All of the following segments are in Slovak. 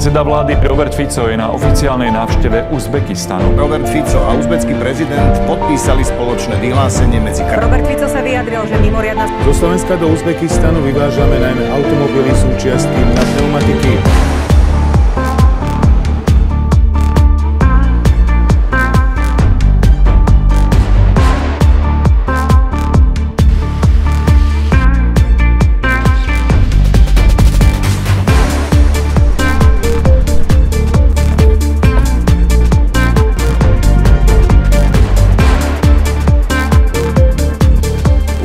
Predseda vlády Robert Fico je na oficiálnej návšteve Uzbekistanu. Robert Fico a uzbecký prezident podpísali spoločné vyhlásenie medzi Robert Fico sa vyjadril, že mimoriadna... Zo Slovenska do Uzbekistanu vyvážame najmä automobily, súčiastky a pneumatiky.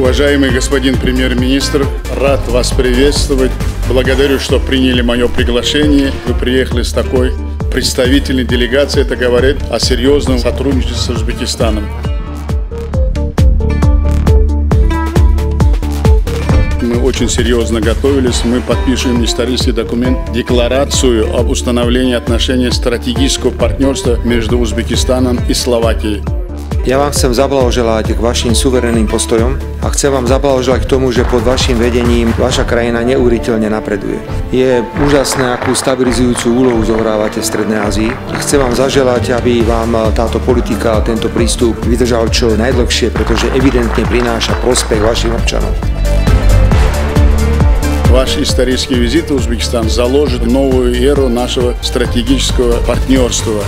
Уважаемый господин премьер-министр, рад вас приветствовать. Благодарю, что приняли мое приглашение. Вы приехали с такой представительной делегацией. Это говорит о серьезном сотрудничестве с Узбекистаном. Мы очень серьезно готовились. Мы подпишем исторический документ, декларацию об установлении отношений стратегического партнерства между Узбекистаном и Словакией. Ja vám chcem zablahoželať k vašim suverénnym postojom a chcem vám zablahoželať k tomu, že pod vašim vedením vaša krajina neúryteľne napreduje. Je úžasné, akú stabilizujúcu úlohu zohrávate v Strednej Ázii. Chcem vám zaželať, aby vám táto politika a tento prístup vydržal čo najdlhšie, pretože evidentne prináša prospech vašim občanom. Ваш исторический визит в Узбекистан заложит новую эру нашего стратегического партнерства.